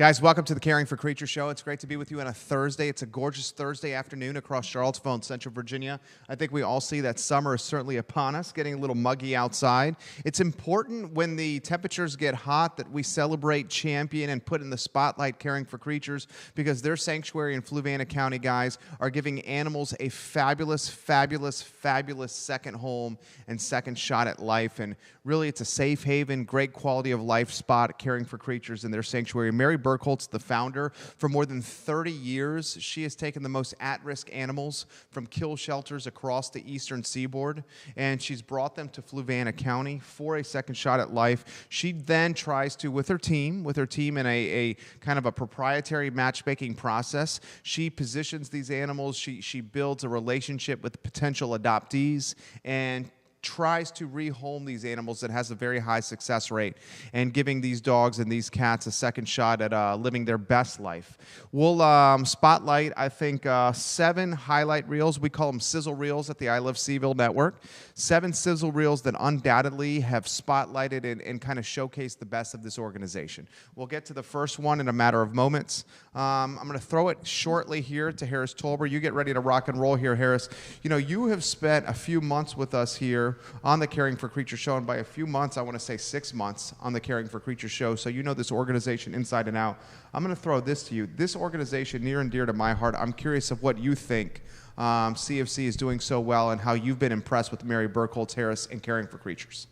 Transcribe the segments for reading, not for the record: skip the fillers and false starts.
Guys, welcome to the Caring for Creatures Show. It's great to be with you on a Thursday. It's a gorgeous Thursday afternoon across Charlottesville and Central Virginia. I think we all see that summer is certainly upon us, getting a little muggy outside. It's important when the temperatures get hot that we celebrate, champion, and put in the spotlight Caring for Creatures, because their sanctuary in Fluvanna County, guys, are giving animals a fabulous, fabulous, fabulous second home and second shot at life. And really, it's a safe haven, great quality of life spot, Caring for Creatures in their sanctuary. Mary Burkholt's the founder. For more than 30 years, she has taken the most at-risk animals from kill shelters across the eastern seaboard, and she's brought them to Fluvanna County for a second shot at life. She then tries to, with her team in a kind of a proprietary matchmaking process, she positions these animals, she builds a relationship with potential adoptees, and tries to rehome these animals that has a very high success rate and giving these dogs and these cats a second shot at living their best life. We'll spotlight, I think, 7 highlight reels. We call them Sizzle Reels at the I Love Seville Network. 7 Sizzle Reels that undoubtedly have spotlighted and kind of showcased the best of this organization. We'll get to the first one in a matter of moments. I'm going to throw it shortly here to Harris Tolber. You get ready to rock and roll here, Harris. You know, you have spent a few months with us here on the Caring for Creatures Show, and by a few months, I want to say 6 months on the Caring for Creatures Show, so you know this organization inside and out. I'm going to throw this to you. This organization, near and dear to my heart, I'm curious of what you think CFC is doing so well and how you've been impressed with Mary Burkholtz Harris and Caring for Creatures.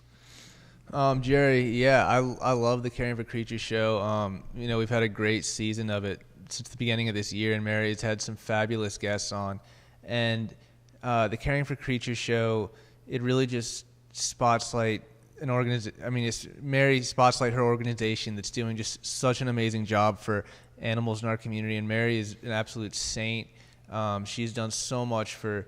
Jerry, yeah, I love the Caring for Creatures Show. You know, we've had a great season of it since the beginning of this year, and Mary's had some fabulous guests on. And the Caring for Creatures Show, it really just spotlight an organization. I mean, it's Mary spotlight her organization that's doing just such an amazing job for animals in our community. And Mary is an absolute saint. She's done so much for,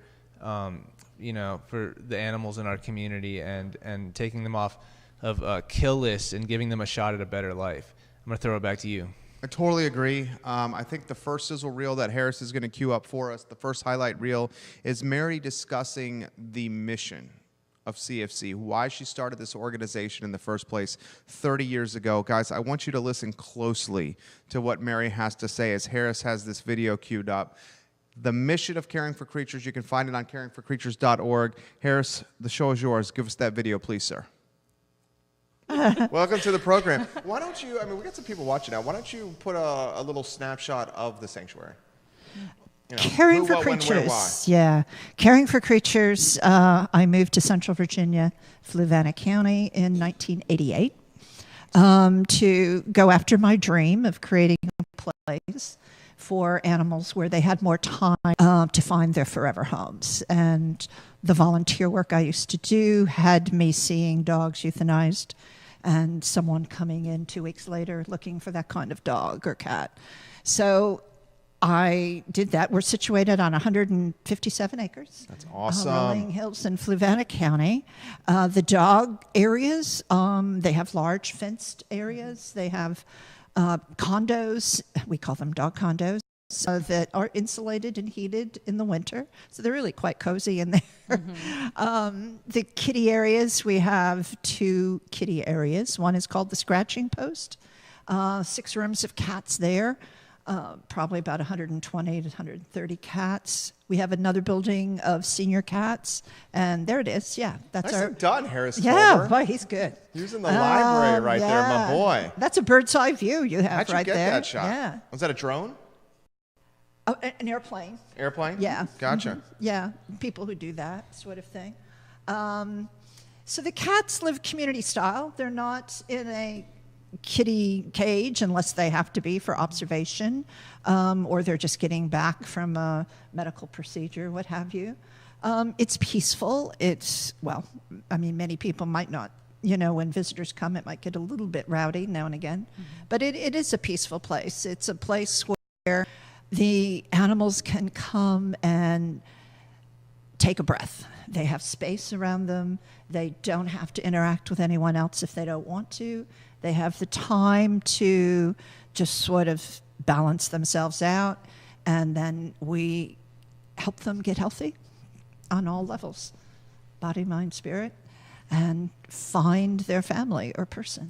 you know, for the animals in our community and taking them off of kill lists and giving them a shot at a better life. I'm going to throw it back to you. I totally agree. I think the first sizzle reel that Harris is going to cue up for us, the first highlight reel, is Mary discussing the mission of CFC, why she started this organization in the first place 30 years ago. Guys, I want you to listen closely to what Mary has to say as Harris has this video queued up. The mission of Caring for Creatures, you can find it on caringforcreatures.org. Harris, the show is yours. Give us that video, please, sir. Welcome to the program. Why don't you, I mean, we got some people watching now. Why don't you put a little snapshot of the sanctuary? You know, Caring for Creatures, yeah. Caring for Creatures, I moved to Central Virginia, Fluvanna County in 1988 to go after my dream of creating a place for animals where they had more time to find their forever homes. And the volunteer work I used to do had me seeing dogs euthanized and someone coming in 2 weeks later looking for that kind of dog or cat. So I did that. We're situated on 157 acres. That's awesome. Rolling Hills in Fluvanna County. The dog areas, they have large fenced areas. They have condos, we call them dog condos, that are insulated and heated in the winter. So they're really quite cozy in there. Mm-hmm. The kitty areas, we have 2 kitty areas. One is called the Scratching Post. 6 rooms of cats there. Probably about 120 to 130 cats. We have another building of senior cats, and there it is. Yeah, that's Nicely done, Harris. Yeah, Tolber. boy, he's good. He was in the library right there, my boy. That's a bird's eye view you have right there. How'd you get that shot? Yeah. Was that a drone? Oh, an airplane. Airplane? Yeah. Gotcha. Mm-hmm. Yeah, people who do that sort of thing. So the cats live community style. They're not in a kitty cage unless they have to be for observation, or they're just getting back from a medical procedure, what have you. It's peaceful. It's, well, I mean, many people might not, you know, when visitors come, it might get a little bit rowdy now and again, but it is a peaceful place. It's a place where the animals can come and take a breath. They have space around them. They don't have to interact with anyone else if they don't want to. They have the time to just sort of balance themselves out, and then we help them get healthy on all levels, body, mind, spirit, and find their family or person.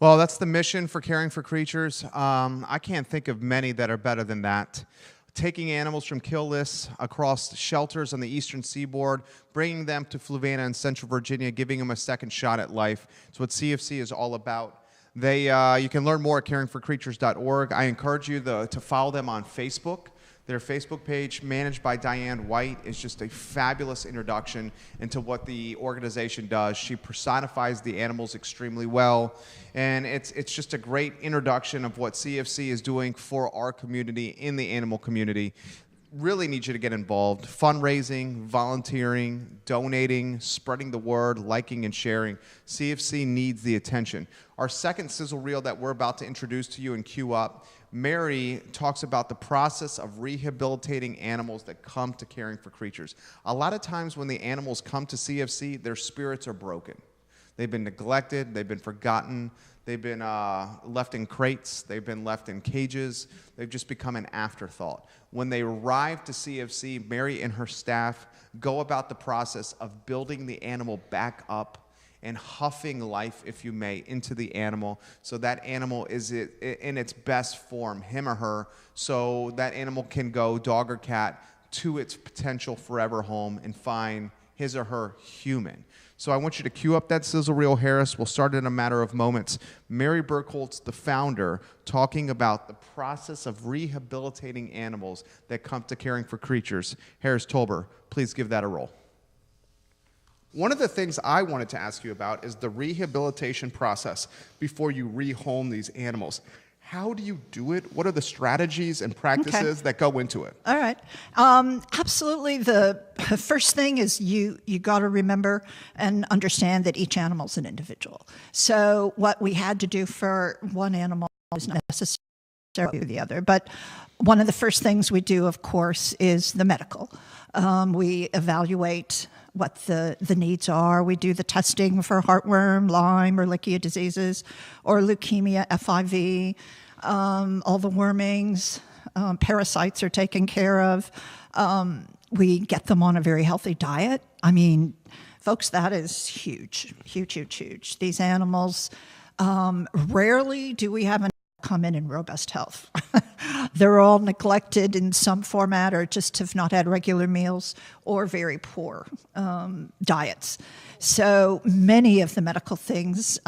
Well, that's the mission for Caring for Creatures. I can't think of many that are better than that. Taking animals from kill lists across shelters on the eastern seaboard, bringing them to Fluvanna and Central Virginia, giving them a second shot at life. It's what CFC is all about. You can learn more at caringforcreatures.org. I encourage you to follow them on Facebook. Their Facebook page, managed by Diane White, is just a fabulous introduction into what the organization does. She personifies the animals extremely well, and it's just a great introduction of what CFC is doing for our community in the animal community. Really need you to get involved. Fundraising, volunteering, donating, spreading the word, liking and sharing. CFC needs the attention. Our second sizzle reel that we're about to introduce to you and cue up, Mary talks about the process of rehabilitating animals that come to Caring for Creatures. A lot of times when the animals come to CFC, their spirits are broken. They've been neglected, they've been forgotten, they've been left in crates, they've been left in cages, they've just become an afterthought. When they arrive to CFC, Mary and her staff go about the process of building the animal back up and huffing life, if you may, into the animal, so that animal is in its best form, him or her, so that animal can go, dog or cat, to its potential forever home and find his or her human. So I want you to cue up that sizzle reel, Harris. We'll start in a matter of moments. Mary Burkholtz, the founder, talking about the process of rehabilitating animals that come to Caring for Creatures. Harris Tolber, please give that a roll. One of the things I wanted to ask you about is the rehabilitation process before you rehome these animals. How do you do it? What are the strategies and practices that go into it? All right. Absolutely. The first thing is you got to remember and understand that each animal is an individual. So what we had to do for one animal is not necessarily the other. But one of the first things we do, of course, is the medical. We evaluate what the needs are. We do the testing for heartworm, Lyme, or Ehrlichia diseases, or leukemia, FIV, all the wormings, parasites are taken care of. We get them on a very healthy diet. I mean, folks, that is huge, huge, huge, huge. These animals, rarely do we have an come in robust health. They're all neglected in some format or just have not had regular meals or very poor diets. So many of the medical things,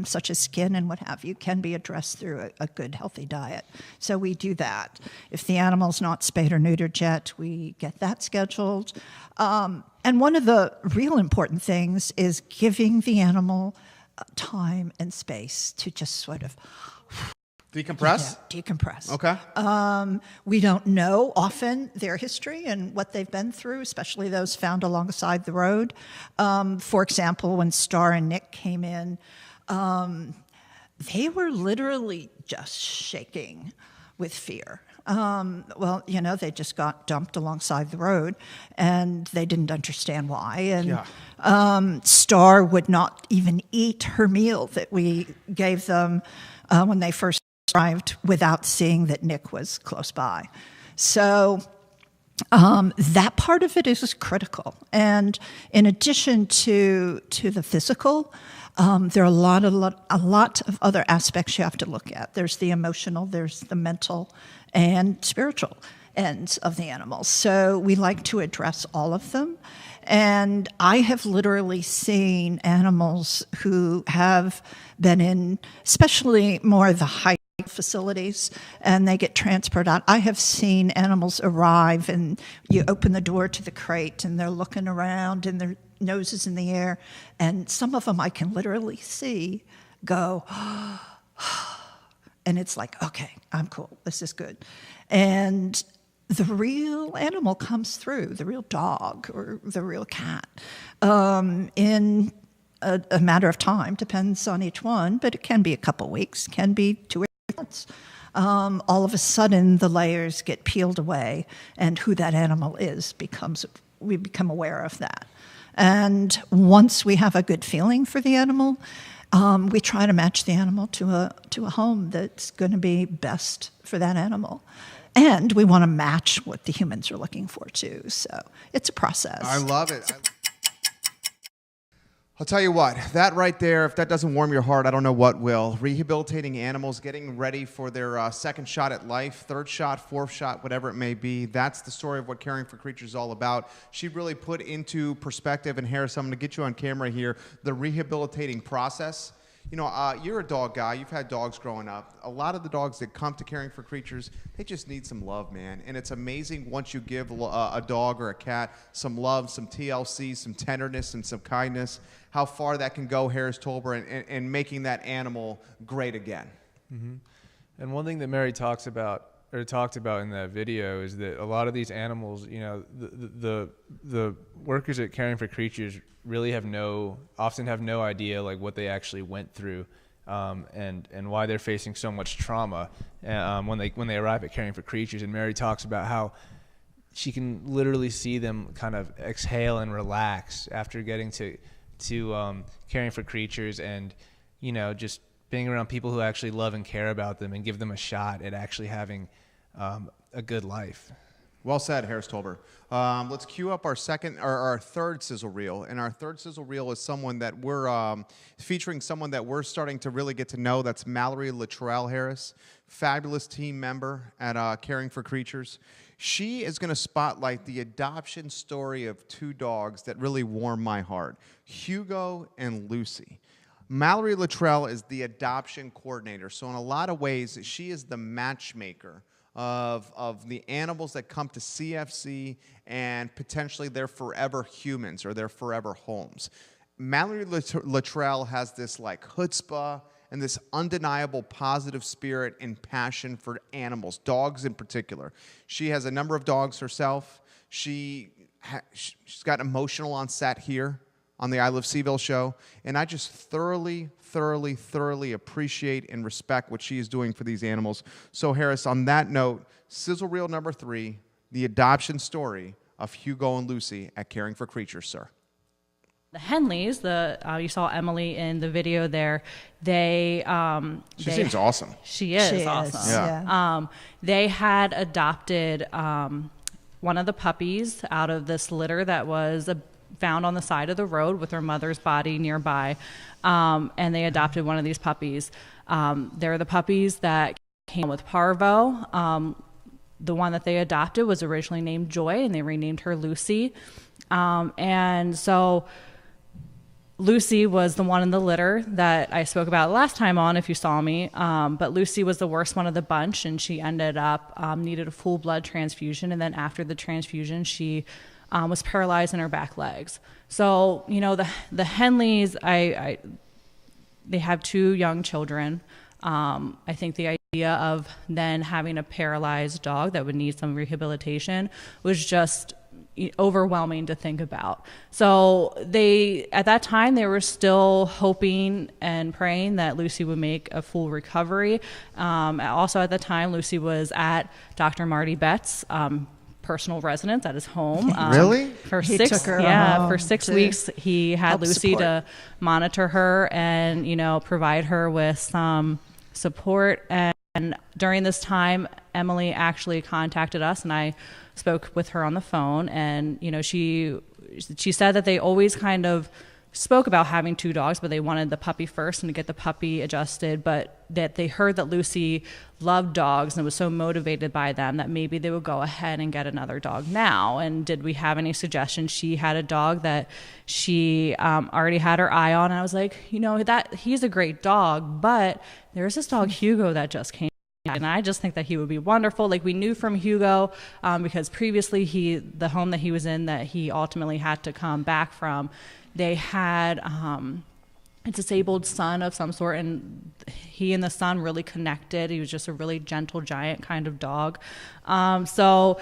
such as skin and what have you, can be addressed through a good, healthy diet. So we do that. If the animal's not spayed or neutered yet, we get that scheduled. And one of the real important things is giving the animal time and space to just sort of decompress? Yeah, decompress. Okay. We don't know often their history and what they've been through, especially those found alongside the road. For example, when Star and Nick came in, they were literally just shaking with fear. Well, you know, they just got dumped alongside the road, and they didn't understand why. And Star would not even eat her meal that we gave them when they first arrived without seeing that Nick was close by. So that part of it is critical. And in addition to the physical, there are a lot of other aspects you have to look at. There's the emotional, there's the mental, and spiritual ends of the animals. So we like to address all of them. And I have literally seen animals who have been in, especially more the high facilities, and they get transferred out. I have seen animals arrive, and you open the door to the crate, and they're looking around, and their noses in the air, and some of them I can literally see go, and it's like, okay, I'm cool, this is good. And the real animal comes through, the real dog or the real cat, in a matter of time, depends on each one, but it can be a couple weeks, can be 2 or 3 months. All of a sudden, the layers get peeled away, and who that animal is we become aware of that. And once we have a good feeling for the animal, we try to match the animal to a home that's going to be best for that animal. And we want to match what the humans are looking for, too. So it's a process. I love it. I'll tell you what, that right there, if that doesn't warm your heart, I don't know what will. Rehabilitating animals, getting ready for their second shot at life, third shot, fourth shot, whatever it may be. That's the story of what Caring for Creatures is all about. She really put into perspective, and Harris, I'm going to get you on camera here, the rehabilitating process. You know, you're a dog guy. You've had dogs growing up. A lot of the dogs that come to Caring for Creatures, they just need some love, man. And it's amazing once you give a dog or a cat some love, some TLC, some tenderness, and some kindness, how far that can go, Harris Tolber, and making that animal great again. Mm-hmm. And one thing that Mary talked about in that video is that a lot of these animals, you know, the workers at Caring for Creatures really often have no idea like what they actually went through, and why they're facing so much trauma when they arrive at Caring for Creatures. And Mary talks about how she can literally see them kind of exhale and relax after getting to Caring for Creatures, and you know, just being around people who actually love and care about them and give them a shot at actually having a good life. Well said, Harris Tolber. Let's cue up our third Sizzle Reel. And our third Sizzle Reel is someone that we're featuring someone that we're starting to really get to know. That's Mallory Luttrell, Harris, fabulous team member at Caring for Creatures. She is going to spotlight the adoption story of two dogs that really warm my heart, Hugo and Lucy. Mallory Luttrell is the adoption coordinator. So in a lot of ways, she is the matchmaker of the animals that come to CFC and potentially they're forever humans or they're forever homes. Mallory Luttrell has this like chutzpah and this undeniable positive spirit and passion for animals, dogs in particular. She has a number of dogs herself. She's got emotional on set here on the I Live Seaville show, and I just thoroughly appreciate and respect what she is doing for these animals. So Harris, on that note, Sizzle Reel number 3, the adoption story of Hugo and Lucy at Caring for Creatures, sir. The Henleys, you saw Emily in the video there. She seems awesome. She is awesome. Yeah. They had adopted one of the puppies out of this litter that was found on the side of the road with her mother's body nearby, and they adopted one of these puppies. They're the puppies that came with parvo. The one that they adopted was originally named Joy, and they renamed her Lucy. And so Lucy was the one in the litter that I spoke about last time on, if you saw me. But Lucy was the worst one of the bunch, and she ended up needed a full blood transfusion. And then after the transfusion, she was paralyzed in her back legs. So, you know, the Henleys, they have 2 young children. I think the idea of then having a paralyzed dog that would need some rehabilitation was just overwhelming to think about. So at that time, they were still hoping and praying that Lucy would make a full recovery. Also at the time, Lucy was at Dr. Marty Betts' personal residence at his home. Really? For He 6 took her for 6 weeks, he had Lucy support. to monitor her and, you know, provide her with some support. And during this time, Emily actually contacted us, and I spoke with her on the phone. And, you know, she said that they always kind of spoke about having 2 dogs, but they wanted the puppy first and to get the puppy adjusted, but that they heard that Lucy loved dogs and was so motivated by them that maybe they would go ahead and get another dog now. And did we have any suggestions? She had a dog that she already had her eye on, and I was like, you know, that he's a great dog, but there's this dog Hugo that just came. And I just think that he would be wonderful. Like, we knew from Hugo, because previously the home that he was in that he ultimately had to come back from, they had a disabled son of some sort, and he and the son really connected. He was just a really gentle, giant kind of dog. So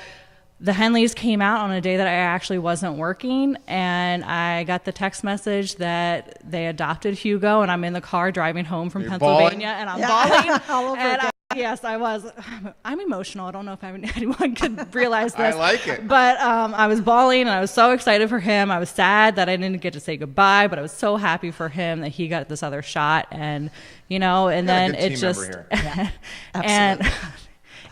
the Henleys came out on a day that I actually wasn't working, and I got the text message that they adopted Hugo, and I'm in the car driving home from Pennsylvania, and I'm bawling. All over And again. Yes, I was. I'm emotional. I don't know if anyone could realize this. I like it. But I was bawling, and I was so excited for him. I was sad that I didn't get to say goodbye, but I was so happy for him that he got this other shot. And, you know, and then it just... Yeah, and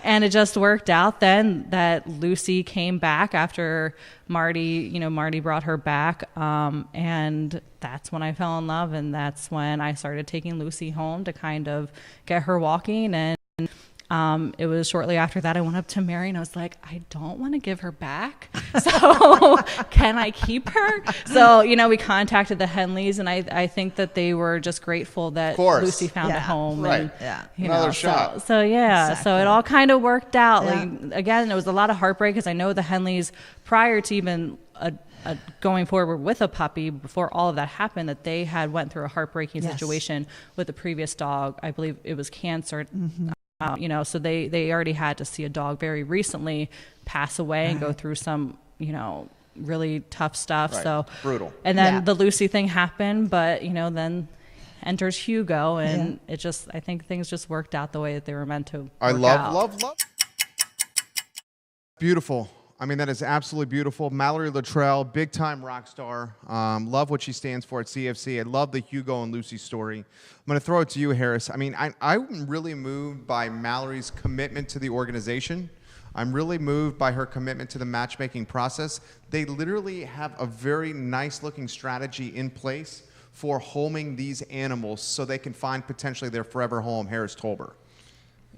And it just worked out then that Lucy came back after Marty brought her back. And that's when I fell in love. And that's when I started taking Lucy home to kind of get her walking. And it was shortly after that I went up to Mary and I was like, I don't want to give her back. So can I keep her? So, we contacted the Henleys, and I think that they were just grateful that Lucy found a home. Right. And, Another shot. So Exactly. so it all kind of worked out. Yeah. Like, again, it was a lot of heartbreak because I know the Henleys, prior to even going forward with a puppy, before all of that happened, that they had went through a heartbreaking situation with the previous dog. I believe it was cancer. So they already had to see a dog very recently pass away and go through some, really tough stuff. Right. So Brutal. And then the Lucy thing happened, but, then enters Hugo, and I think things just worked out the way that they were meant to. I work out. love. Beautiful. I mean, that is absolutely beautiful. Mallory Luttrell, big-time rock star. Love what she stands for at CFC. I love the Hugo and Lucy story. I'm going to throw it to you, Harris. I mean, I'm really moved by Mallory's commitment to the organization. I'm really moved by her commitment to the matchmaking process. They literally have a very nice-looking strategy in place for homing these animals so they can find potentially their forever home. Harris Tolber.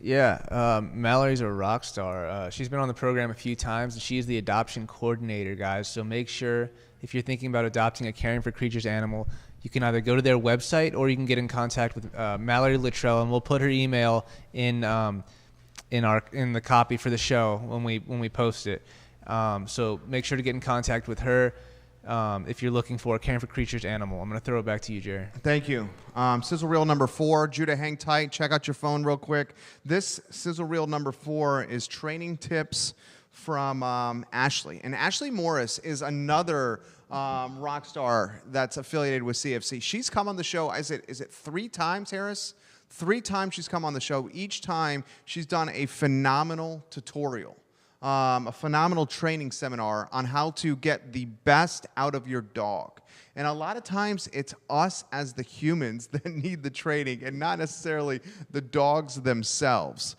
Yeah, Mallory's a rock star. She's been on the program a few times, and she's the adoption coordinator, guys. So make sure, if you're thinking about adopting a Caring for Creatures animal, you can either go to their website or you can get in contact with Mallory Luttrell, and we'll put her email in the copy for the show when we post it. So make sure to get in contact with her. If you're looking for a Caring for Creatures animal. I'm going to throw it back to you, Jerry. Thank you. Sizzle Reel number 4. Judah, hang tight. Check out your phone real quick. This Sizzle Reel number 4 is training tips from Ashleigh. And Ashleigh Morris is another rock star that's affiliated with CFC. She's come on the show, is it 3 times, Harris? 3 times she's come on the show. Each time she's done a phenomenal tutorial. A phenomenal training seminar on how to get the best out of your dog. And a lot of times it's us as the humans that need the training and not necessarily the dogs themselves.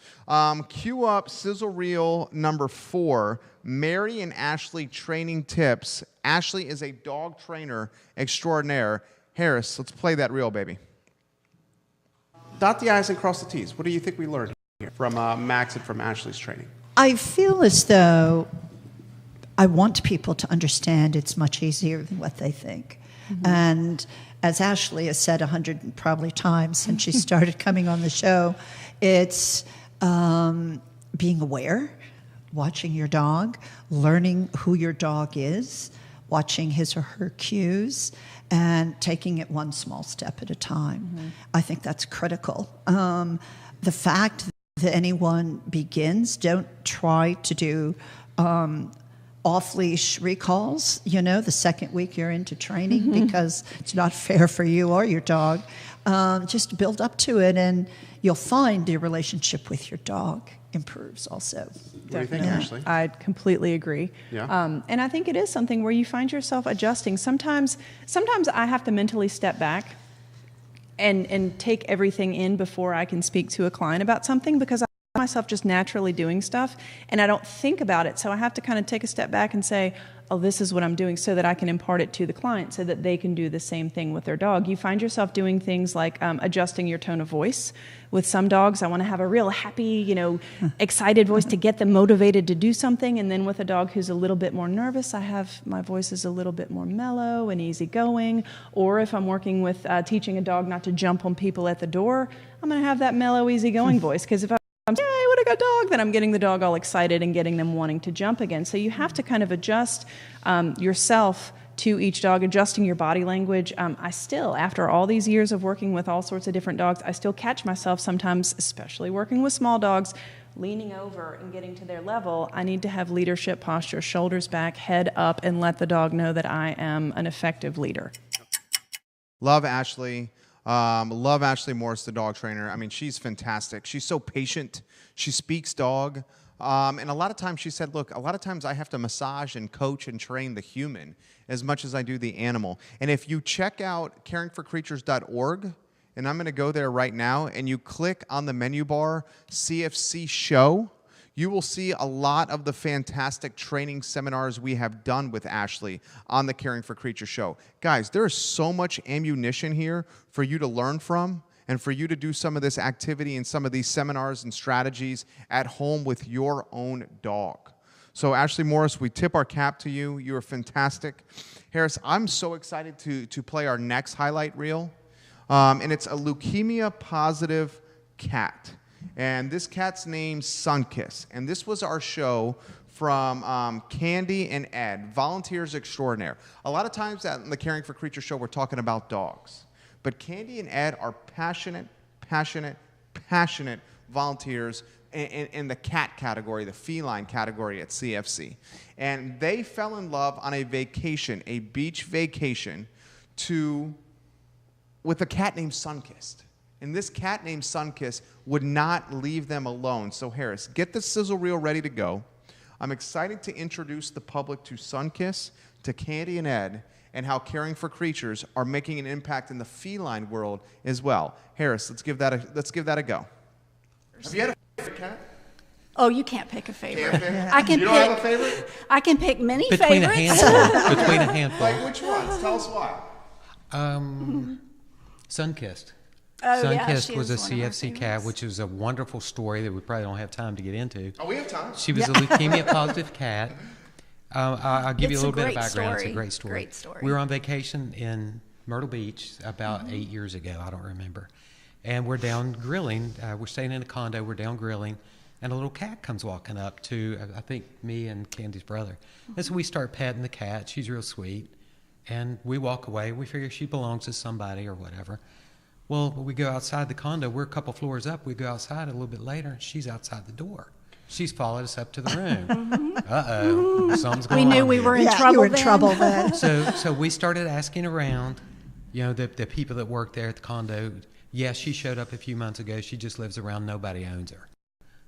Cue up Sizzle Reel number 4, Mary and Ashleigh training tips. Ashleigh is a dog trainer extraordinaire. Harris, let's play that reel, baby. Dot the I's and cross the T's. What do you think we learned here from Max and from Ashleigh's training? I feel as though I want people to understand it's much easier than what they think. Mm-hmm. And as Ashleigh has said 100 probably times since she started coming on the show, it's being aware, watching your dog, learning who your dog is, watching his or her cues, and taking it one small step at a time. Mm-hmm. I think that's critical. The fact that anyone begins, don't try to do off-leash recalls, the second week you're into training, because it's not fair for you or your dog. Just build up to it, and you'll find your relationship with your dog improves also. What do you think, Ashleigh? I completely agree. Yeah. And I think it is something where you find yourself adjusting. Sometimes I have to mentally step back and take everything in before I can speak to a client about something, because I find myself just naturally doing stuff and I don't think about it. So I have to kind of take a step back and say, oh, this is what I'm doing, so that I can impart it to the client so that they can do the same thing with their dog. You find yourself doing things like adjusting your tone of voice. With some dogs, I want to have a real happy, excited voice to get them motivated to do something. And then with a dog who's a little bit more nervous, my voice is a little bit more mellow and easygoing. Or if I'm working with teaching a dog not to jump on people at the door, I'm going to have that mellow, easygoing voice. Because if I'm saying, hey, what a good dog, then I'm getting the dog all excited and getting them wanting to jump again. So you have to kind of adjust yourself to each dog, adjusting your body language. I still, after all these years of working with all sorts of different dogs, I still catch myself sometimes, especially working with small dogs, leaning over and getting to their level. I need to have leadership posture, shoulders back, head up, and let the dog know that I am an effective leader. Love Ashleigh. Love Ashleigh Morris, the dog trainer. I mean, she's fantastic. She's so patient. She speaks dog. And a lot of times she said, look, a lot of times I have to massage and coach and train the human as much as I do the animal. And if you check out caringforcreatures.org, and I'm going to go there right now, and you click on the menu bar, CFC Show, you will see a lot of the fantastic training seminars we have done with Ashleigh on the Caring for Creatures show. Guys, there is so much ammunition here for you to learn from and for you to do some of this activity and some of these seminars and strategies at home with your own dog. So Ashleigh Morris, we tip our cap to you. You are fantastic. Harris, I'm so excited to play our next highlight reel. And it's a leukemia-positive cat. And this cat's name's Sunkist. And this was our show from Candy and Ed, volunteers extraordinaire. A lot of times at the Caring for Creatures show, we're talking about dogs. But Candy and Ed are passionate volunteers in the cat category, the feline category at CFC. And they fell in love on a vacation, a beach vacation, with a cat named Sunkist. And this cat named Sunkist would not leave them alone. So Harris, get the sizzle reel ready to go. I'm excited to introduce the public to Sunkist, to Candy and Ed, and how Caring for Creatures are making an impact in the feline world as well. Harris, let's give that a go. Have you had a favorite cat? Oh, you can't pick a favorite. You don't have a favorite? I can pick many Between favorites. Between a handful. Like which ones? Tell us why. Sunkist. Oh, yeah, Sunkist she was a is one of our CFC cat, favorites. which was a wonderful story that we probably don't have time to get into. Oh, we have time. She was a leukemia-positive cat. I'll give you a It's a little bit of great background. It's a story. great story. Great story. We were on vacation in Myrtle Beach about 8 years ago. I don't remember. And we're down grilling. We're staying in a condo. We're down grilling. And a little cat comes walking up to, I think, me and Candy's brother. And so we start petting the cat. She's real sweet. And we walk away. We figure she belongs to somebody or whatever. Well, we go outside the condo. We're a couple floors up. We go outside a little bit later, and she's outside the door. She's followed us up to the room. Uh-oh. Something's going on. We knew we were in Yeah, trouble you were in then. trouble then. So we started asking around, the people that work there at the condo. Yes, she showed up a few months ago. She just lives around. Nobody owns her.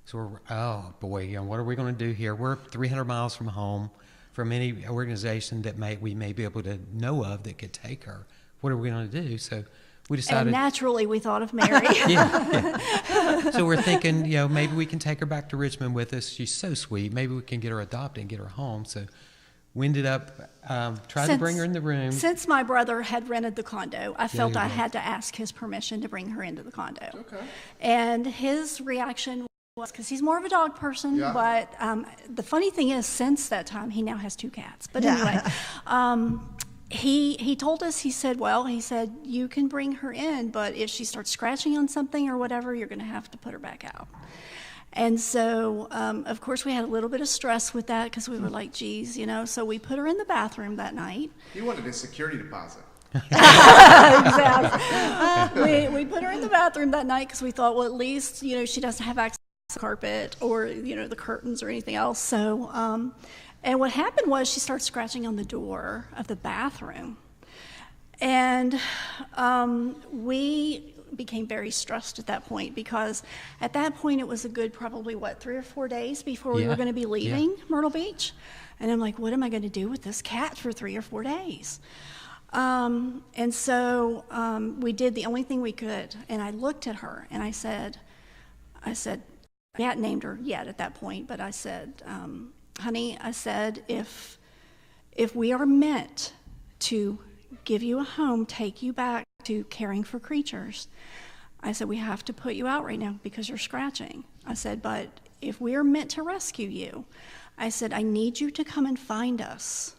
So we're, oh boy, what are we going to do here? We're 300 miles from home, from any organization that we may be able to know of that could take her. What are we going to do? So we decided. And naturally, we thought of Mary. Yeah. So we're thinking, maybe we can take her back to Richmond with us. She's so sweet. Maybe we can get her adopted and get her home. So we ended up trying to bring her in the room. Since my brother had rented the condo, I felt you I go. had to ask his permission to bring her into the condo. Okay. And his reaction was, because he's more of a dog person, Yeah. but the funny thing is, since that time, he now has 2 cats. But anyway, he told us, he said, you can bring her in, but if she starts scratching on something or whatever, you're going to have to put her back out. And so, of course, we had a little bit of stress with that because we were like, geez, so we put her in the bathroom that night. He wanted a security deposit. Exactly. We put her in the bathroom that night because we thought, well, at least, she doesn't have access to the carpet or, the curtains or anything else. So, and what happened was she started scratching on the door of the bathroom. And we became very stressed at that point because at that point it was a good probably, 3 or 4 days before we were going to be leaving Myrtle Beach. And I'm like, what am I going to do with this cat for 3 or 4 days? And so we did the only thing we could. And I looked at her and I said, I hadn't named her yet at that point, but I said, honey, I said, if we are meant to give you a home, take you back to Caring for Creatures, I said, we have to put you out right now because you're scratching. I said, but if we are meant to rescue you, I said, I need you to come and find us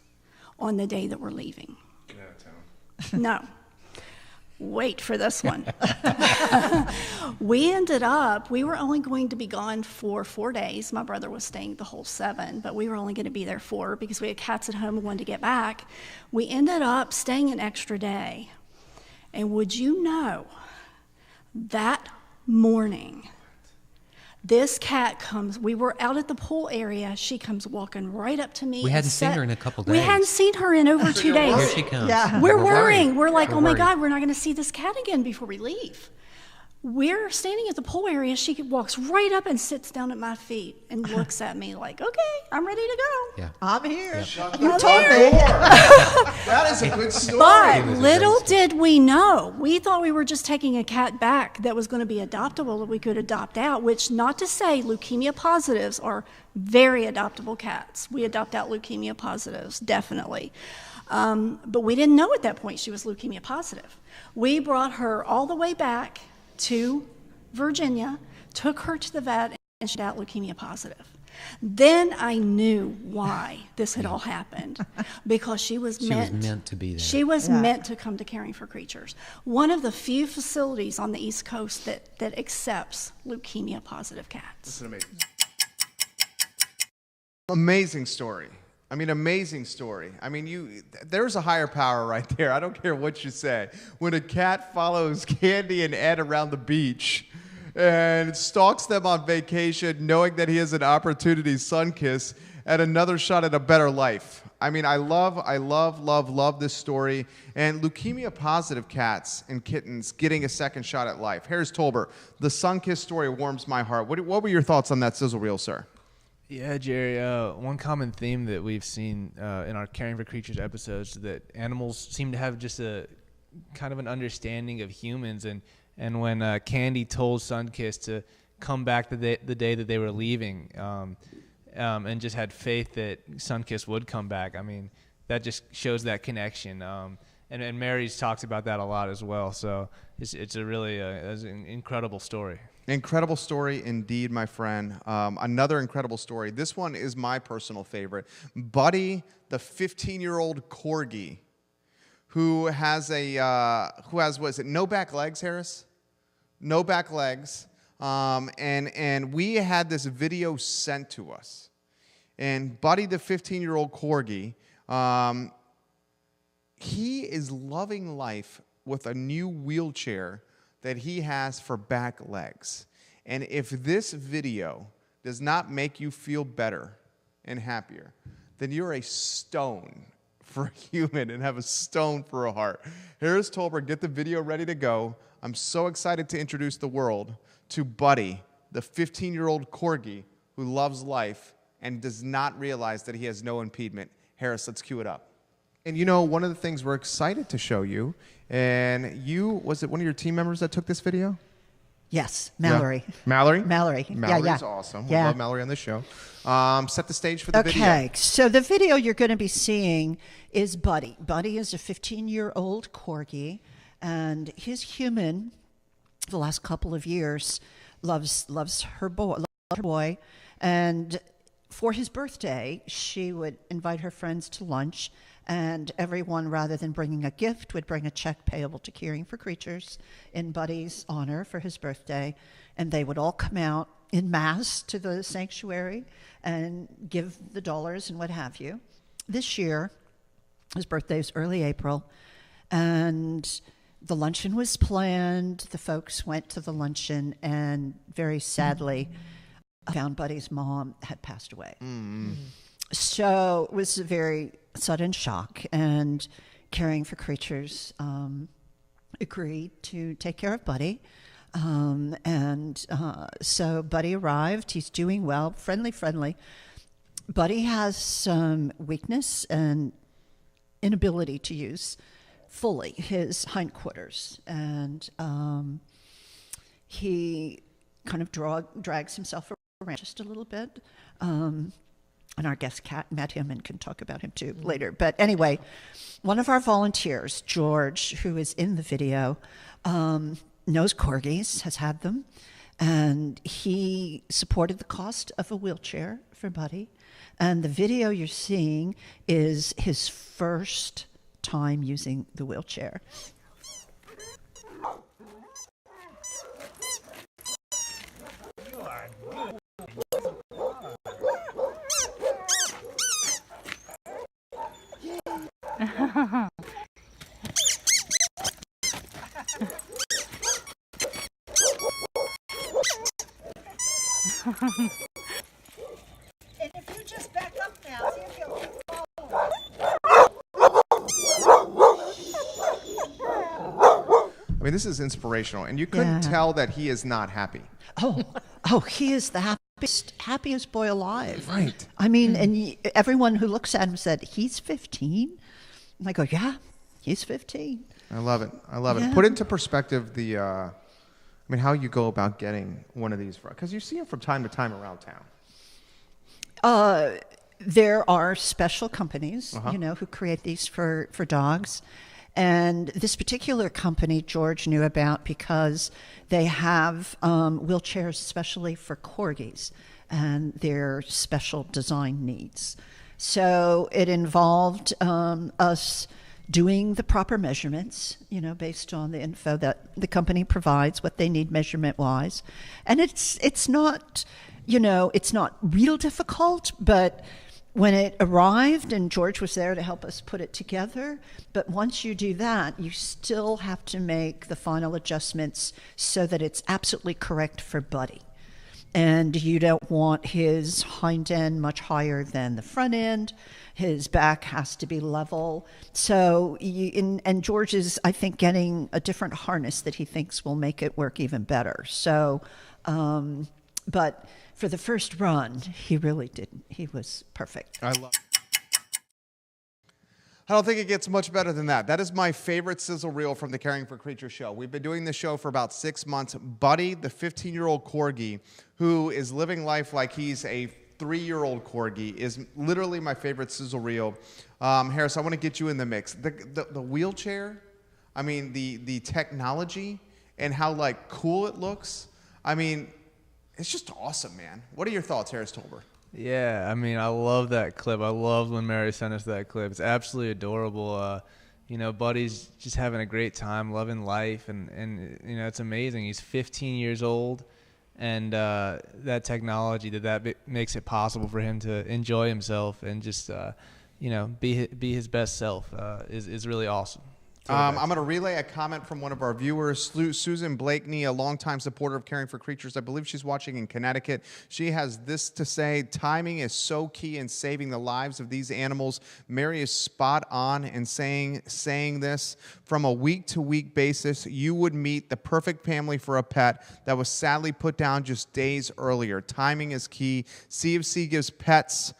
on the day that we're leaving. Get out of town. No. Wait for this one. We were only going to be gone for 4 days. My brother was staying the whole 7, but we were only going to be there 4 because we had cats at home and wanted to get back. We ended up staying an extra day. And would you know, that morning, this cat comes, we were out at the pool area, she comes walking right up to me. We hadn't seen her in a couple days. We hadn't seen her in over 2 days. Here she comes. Yeah. We're worrying. We're like, We're oh my worried. God, we're not going to see this cat again before we leave. We're standing at the pool area. She walks right up and sits down at my feet and looks at me like, okay, I'm ready to go. Yeah. I'm here. You told me. That is a good story. But little did we know, we thought we were just taking a cat back that was going to be adoptable that we could adopt out, which not to say leukemia positives are very adoptable cats. We adopt out leukemia positives, definitely. But we didn't know at that point she was leukemia positive. We brought her all the way back to Virginia, took her to the vet, and she's out leukemia positive. Then I knew why this had all happened, because she was meant to be there. She was meant to come to Caring for Creatures, one of the few facilities on the East Coast that accepts leukemia positive cats. That's amazing. Amazing story. I mean, amazing story. I mean, there's a higher power right there. I don't care what you say. When a cat follows Candy and Ed around the beach and stalks them on vacation, knowing that he has an opportunity, Sunkist, at another shot at a better life. I mean, I love this story. And leukemia-positive cats and kittens getting a second shot at life. Harris Tolbert, the Sunkist story warms my heart. What were your thoughts on that Sizzle Reel, sir? Yeah, Jerry, one common theme that we've seen in our Caring for Creatures episodes is that animals seem to have just a kind of an understanding of humans. And when Candy told Sunkist to come back the day that they were leaving and just had faith that Sunkist would come back, I mean, that just shows that connection. And Mary's talks about that a lot as well. So it's a really it's an incredible story. Incredible story indeed, my friend. Another incredible story. This one is my personal favorite. Buddy, the 15-year-old corgi, who has what is it? No back legs, Harris? No back legs. And we had this video sent to us. And Buddy, the 15-year-old corgi, he is loving life with a new wheelchair that he has for back legs. And if this video does not make you feel better and happier, then you're a stone for a human and have a stone for a heart. Harris Tolbert, get the video ready to go. I'm so excited to introduce the world to Buddy, the 15-year-old corgi who loves life and does not realize that he has no impediment. Harris, let's cue it up. And you know, one of the things we're excited to show you, and was it one of your team members that took this video? Yes, Mallory. Yeah. Mallory? Mallory. Mallory's awesome. We love Mallory on this show. Set the stage for the video. Okay, so the video you're going to be seeing is Buddy. Buddy is a 15-year-old corgi, and his human, the last couple of years, loves her boy, and for his birthday, she would invite her friends to lunch, and everyone, rather than bringing a gift, would bring a check payable to Caring for Creatures in Buddy's honor for his birthday, and they would all come out in mass to the sanctuary and give the dollars and what have you. This year, his birthday is early April, and the luncheon was planned. The folks went to the luncheon, and very sadly, found Buddy's mom had passed away. Mm-hmm. So it was a very sudden shock, and Caring for Creatures agreed to take care of Buddy. So Buddy arrived. He's doing well, friendly. Buddy has some weakness and inability to use fully his hindquarters, and he kind of drags himself around just a little bit. And our guest Kat met him and can talk about him too later. But anyway, one of our volunteers, George, who is in the video, knows corgis, has had them, and he supported the cost of a wheelchair for Buddy. And the video you're seeing is his first time using the wheelchair. And if you just back up now, see if you'll follow. mean, this is inspirational, and you couldn't tell that he is not happy. Oh, he is the happiest boy alive. Right. I mean, and everyone who looks at him said, he's 15? And I go, yeah, he's 15. I love it. Put into perspective how you go about getting one of these, because you see them from time to time around town. There are special companies, who create these for dogs. And this particular company George knew about because they have wheelchairs especially for corgis and their special design needs. So it involved us doing the proper measurements, based on the info that the company provides, what they need measurement-wise. And it's not, it's not real difficult, but when it arrived, and George was there to help us put it together, but once you do that, you still have to make the final adjustments so that it's absolutely correct for Buddy. And you don't want his hind end much higher than the front end. His back has to be level. So, and George is, I think, getting a different harness that he thinks will make it work even better. So, but for the first run, he really didn't. He was perfect. I don't think it gets much better than that. That is my favorite sizzle reel from the Caring for Creatures show. We've been doing this show for about 6 months. Buddy, the 15-year-old corgi, who is living life like he's a 3-year-old corgi, is literally my favorite sizzle reel. Harris, I want to get you in the mix. The wheelchair, I mean, the technology and how, cool it looks. I mean, it's just awesome, man. What are your thoughts, Harris Tolber? Yeah, I mean, I love that clip. I loved when Mary sent us that clip. It's absolutely adorable. Buddy's just having a great time, loving life, and it's amazing. He's 15 years old, and that technology makes it possible for him to enjoy himself and just be his best self is really awesome. I'm going to relay a comment from one of our viewers, Susan Blakeney, a longtime supporter of Caring for Creatures. I believe she's watching in Connecticut. She has this to say: timing is so key in saving the lives of these animals. Mary is spot on in saying this. From a week-to-week basis, you would meet the perfect family for a pet that was sadly put down just days earlier. Timing is key. CFC gives pets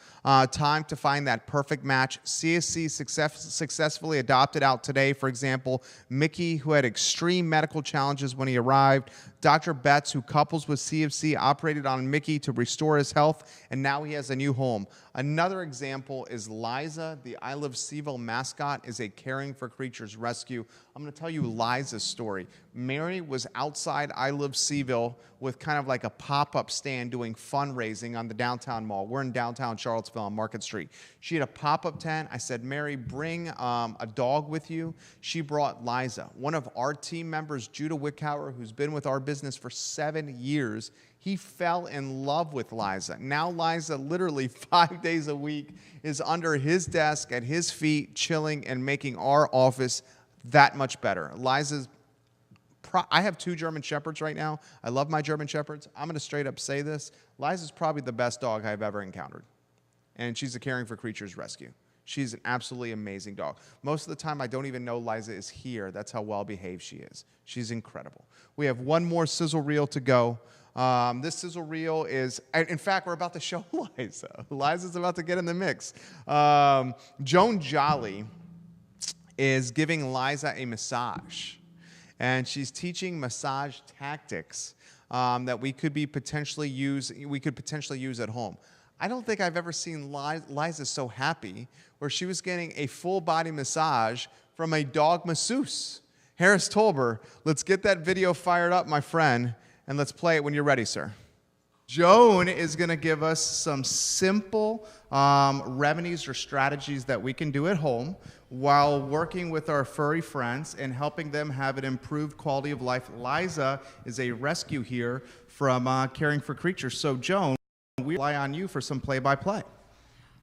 time to find that perfect match. CFC successfully adopted out today, for example, Mickey, who had extreme medical challenges when he arrived. Dr. Betts, who couples with CFC, operated on Mickey to restore his health, and now he has a new home. Another example is Liza, the I Love Seville mascot, is a Caring for Creatures rescue. I'm going to tell you Liza's story. Mary was outside I Love Seville with kind of like a pop-up stand doing fundraising on the downtown mall. We're in downtown Charlottesville on Market Street. She had a pop-up tent. I said, Mary, bring a dog with you. She brought Liza. One of our team members, Judah Wickhauer, who's been with our business for 7 years, he fell in love with Liza. Now Liza, literally 5 days a week, is under his desk at his feet, chilling and making our office that much better. I have 2 German Shepherds right now. I love my German Shepherds. I'm going to straight up say this. Liza's probably the best dog I've ever encountered. And she's a Caring for Creatures rescue. She's an absolutely amazing dog. Most of the time, I don't even know Liza is here. That's how well-behaved she is. She's incredible. We have one more sizzle reel to go. This sizzle reel is, in fact, we're about to show Liza. Liza's about to get in the mix. Joan Jolly is giving Liza a massage. And she's teaching massage tactics that we could potentially use at home. I don't think I've ever seen Liza so happy where she was getting a full body massage from a dog masseuse. Harris Tolber, let's get that video fired up, my friend, and let's play it when you're ready, sir. Joan is going to give us some simple remedies or strategies that we can do at home while working with our furry friends and helping them have an improved quality of life. Liza is a rescue here from Caring for Creatures. So, Joan, we rely on you for some play-by-play.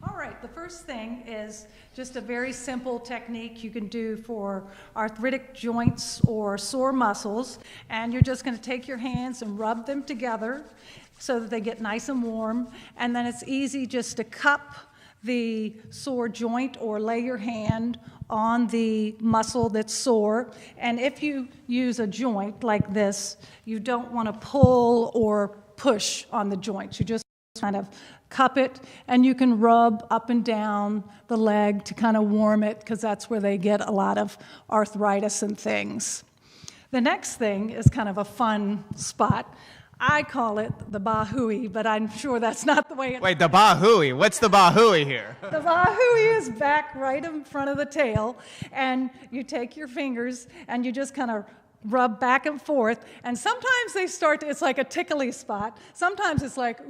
All right, the first thing is just a very simple technique you can do for arthritic joints or sore muscles, and you're just going to take your hands and rub them together so that they get nice and warm, and then it's easy just to cup the sore joint or lay your hand on the muscle that's sore. And if you use a joint like this, you don't want to pull or push on the joints. You just kind of cup it, and you can rub up and down the leg to kind of warm it, because that's where they get a lot of arthritis and things. The next thing is kind of a fun spot. I call it the bahui, but I'm sure that's not the way it's... Wait, the bahui. What's the bahui here? The bahui is back right in front of the tail, and you take your fingers and you just kind of rub back and forth, and sometimes they start to, it's like a tickly spot. Sometimes it's like,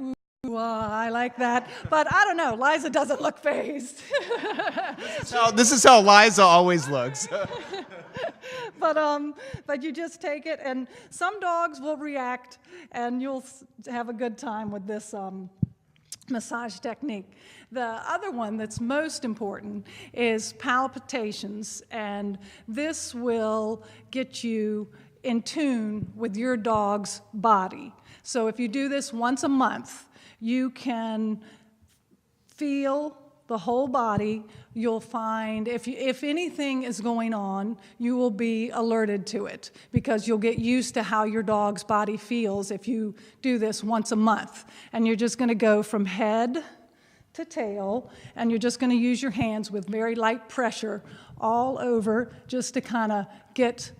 ooh, I like that, but I don't know. Liza doesn't look fazed. No, this is how Liza always looks. But you just take it, and some dogs will react, and you'll have a good time with this massage technique. The other one that's most important is palpitations, and this will get you in tune with your dog's body. So if you do this once a month, you can feel the whole body. You'll find if anything is going on, you will be alerted to it, because you'll get used to how your dog's body feels if you do this once a month. And you're just going to go from head to tail, and you're just going to use your hands with very light pressure all over, just to kind of get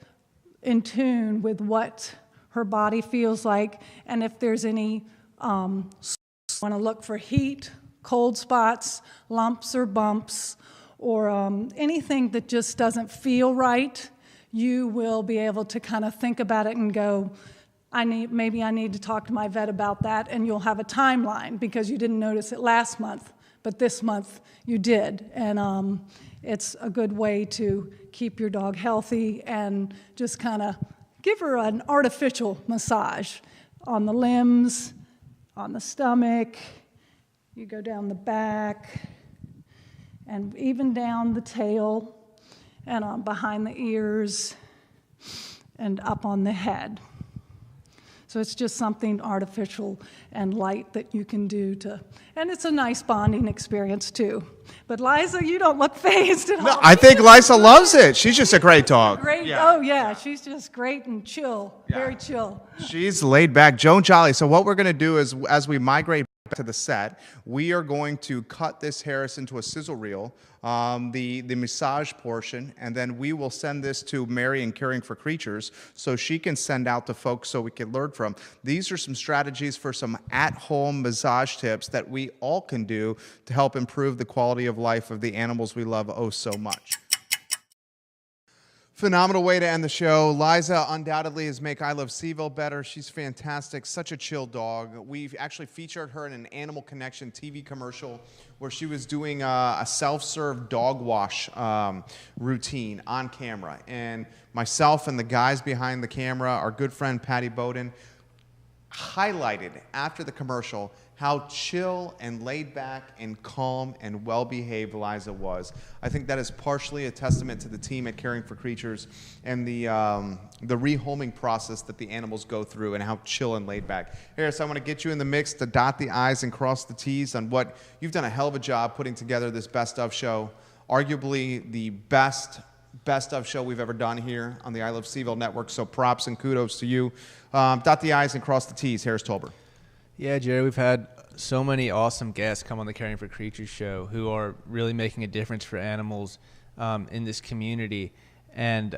in tune with what her body feels like. And if there's any want to look for heat, cold spots, lumps or bumps, or anything that just doesn't feel right, you will be able to kind of think about it and go, maybe I need to talk to my vet about that, and you'll have a timeline, because you didn't notice it last month, but this month you did. And it's a good way to keep your dog healthy and just kind of give her an artificial massage on the limbs, on the stomach. You go down the back, and even down the tail, and behind the ears, and up on the head. So it's just something artificial and light that you can do and it's a nice bonding experience too. But Liza, you don't look fazed at all. No, I think Liza loves it. She's just a great dog. Great. Yeah. Oh yeah, she's just great and chill, very chill. She's laid back. Joan Jolly. So what we're going to do is, as we migrate back to the set, we are going to cut this Harris into a sizzle reel, the massage portion, and then we will send this to Mary in Caring for Creatures so she can send out to folks so we can learn from. These are some strategies for some at-home massage tips that we all can do to help improve the quality of life of the animals we love oh so much. Phenomenal way to end the show. Liza undoubtedly is make I Love Seville better. She's fantastic, such a chill dog. We've actually featured her in an Animal Connection TV commercial where she was doing a self-serve dog wash routine on camera. And myself and the guys behind the camera, our good friend Patty Bowden, highlighted after the commercial how chill and laid back and calm and well-behaved Liza was. I think that is partially a testament to the team at Caring for Creatures and the rehoming process that the animals go through and how chill and laid back. Harris, I want to get you in the mix to dot the I's and cross the T's on what you've done a hell of a job putting together this best of show, arguably the best of show we've ever done here on the I Love Seville network, so props and kudos to you. Dot the I's and cross the T's. Harris Tolbert. Yeah, Jerry, we've had so many awesome guests come on the Caring for Creatures show who are really making a difference for animals in this community. And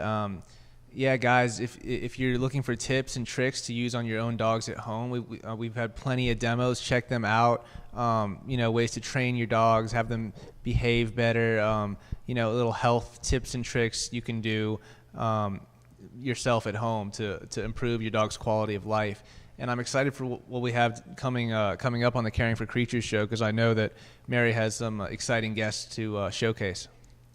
yeah, guys, if you're looking for tips and tricks to use on your own dogs at home, we've had plenty of demos. Check them out. Ways to train your dogs, have them behave better. Little health tips and tricks you can do yourself at home to improve your dog's quality of life. And I'm excited for what we have coming up on the Caring for Creatures show, because I know that Mary has some exciting guests to showcase.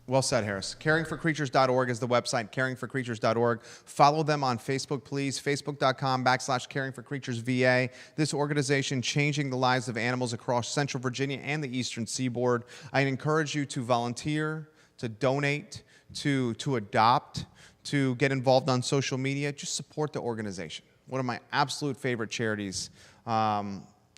Well said, Harris. CaringForCreatures.org is the website, caringforcreatures.org. Follow them on Facebook, please, facebook.com/caringforcreaturesVA. This organization changing the lives of animals across Central Virginia and the Eastern Seaboard. I encourage you to volunteer, to donate, to adopt, to get involved on social media. Just support the organization. One of my absolute favorite charities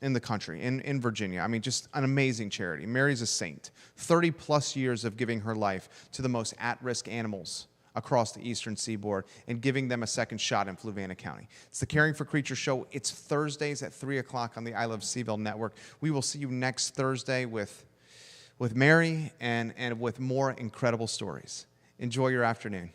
in the country, in Virginia. I mean, just an amazing charity. Mary's a saint. 30 plus years of giving her life to the most at-risk animals across the eastern seaboard and giving them a second shot in Fluvanna County. It's the Caring for Creatures show. It's Thursdays at 3 o'clock on the I Love Seaville Network. We will see you next Thursday with Mary and with more incredible stories. Enjoy your afternoon.